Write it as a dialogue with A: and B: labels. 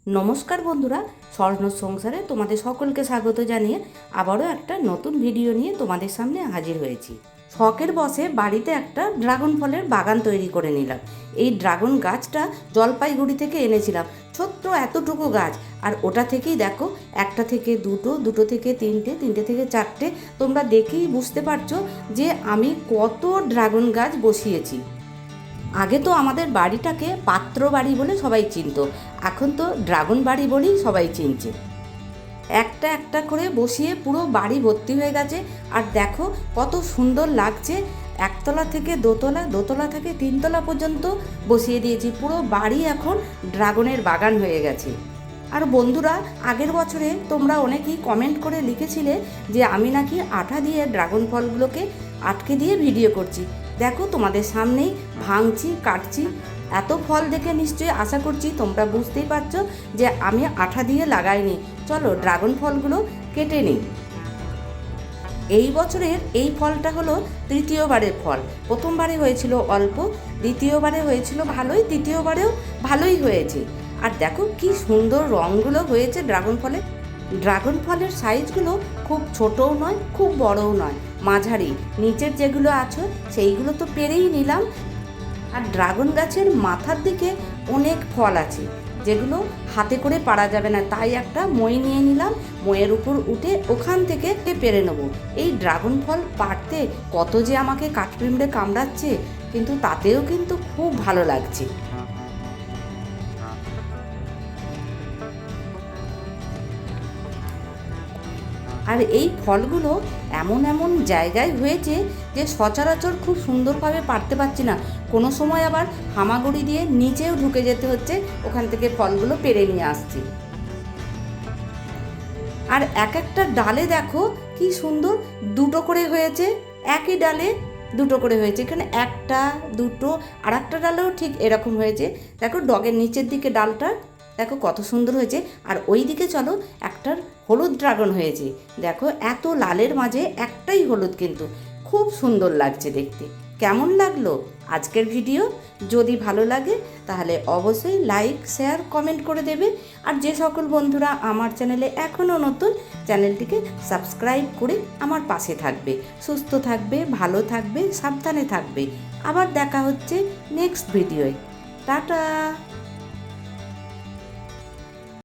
A: নমস্কার বন্ধুরা, স্বর্ণ সংসারে তোমাদের সকলকে স্বাগত জানিয়ে আবারও একটা নতুন ভিডিও নিয়ে তোমাদের সামনে হাজির হয়েছি। শখের বসে বাড়িতে একটা ড্রাগন ফলের বাগান তৈরি করে নিলাম। এই ড্রাগন গাছটা জলপাইগুড়ি থেকে এনেছিলাম, ছোট্ট এতটুকু গাছ। আর ওটা থেকেই দেখো, একটা থেকে দুটো, দুটো থেকে তিনটে, তিনটে থেকে চারটে। তোমরা দেখেই বুঝতে পারছো যে আমি কত ড্রাগন গাছ বসিয়েছি। আগে তো আমাদের বাড়িটাকে পাত্র বাড়ি বলে সবাই চিনতো, এখন তো ড্রাগন বাড়ি বলেই সবাই চিনছে। একটা একটা করে বসিয়ে পুরো বাড়ি ভর্তি হয়ে গেছে। আর দেখো কত সুন্দর লাগছে, একতলা থেকে দোতলা, দোতলা থেকে তিনতলা পর্যন্ত বসিয়ে দিয়েছি। পুরো বাড়ি এখন ড্রাগনের বাগান হয়ে গেছে। আর বন্ধুরা, আগের বছরে তোমরা অনেকেই কমেন্ট করে লিখেছিলে যে আমি নাকি আঠা দিয়ে ড্রাগন ফলগুলোকে আটকে দিয়ে ভিডিও করছি। দেখো তোমাদের সামনেই ভাঙছি, কাটছি। এত ফল দেখে নিশ্চয়ই আশা করছি তোমরা বুঝতেই পারছো যে আমি আঠা দিয়ে লাগাইনি। চলো ড্রাগন ফলগুলো কেটে নিই। এই বছরের এই ফলটা হলো তৃতীয়বারের ফল। প্রথমবারে হয়েছিল অল্প, দ্বিতীয়বারে হয়েছিল ভালোই, তৃতীয়বারেও ভালোই হয়েছে। আর দেখো কি সুন্দর রঙগুলো হয়েছে ড্রাগন ফলে। ড্রাগন ফলের সাইজগুলো খুব ছোটও নয়, খুব বড়ও নয়, মাঝারি। নিচের যেগুলো আছে সেইগুলো তো পেরেই নিলাম। আর ড্রাগন গাছের মাথার দিকে অনেক ফল আছে যেগুলো হাতে করে পারা যাবে না, তাই একটা মই নিয়ে নিলাম। মইয়ের উপর উঠে ওখান থেকে পেরে নেবো। এই ড্রাগন ফল পাড়তে কত যে আমাকে কাঠপিঁমড়ে কামড়াচ্ছে, কিন্তু তাতেও কিন্তু খুব ভালো লাগছে। আর এই ফলগুলো এমন এমন জায়গায় হয়েছে যে সচরাচর খুব সুন্দরভাবে পারতে পারছি না। কোনো সময় আবার হামাগুড়ি দিয়ে নিচেও ঢুকে যেতে হচ্ছে, ওখান থেকে ফলগুলো পেরে নিয়ে আসছি। আর এক একটা ডালে দেখো কি সুন্দর দুটো করে হয়েছে, একই ডালে দুটো করে হয়েছে। এখানে একটা, দুটো, আর একটা ডালেও ঠিক এরকম হয়েছে। দেখো ডগের নিচের দিকে ডালটা দেখো কত সুন্দর হয়েছে। আর ওই দিকে চলো, একটার হলুদ ড্রাগন হয়েছে। দেখো এত লালের মাঝে একটাই হলুদ, কিন্তু খুব সুন্দর লাগছে দেখতে। কেমন লাগলো আজকের ভিডিও? যদি ভালো লাগে তাহলে অবশ্যই লাইক, শেয়ার, কমেন্ট করে দেবে। আর যে সকল বন্ধুরা আমার চ্যানেলে এখনও নতুন, চ্যানেলটিকে সাবস্ক্রাইব করে আমার পাশে থাকবে। সুস্থ থাকবে, ভালো থাকবে, সাবধানে থাকবে। আবার দেখা হচ্ছে নেক্সট ভিডিওয়। টাটা।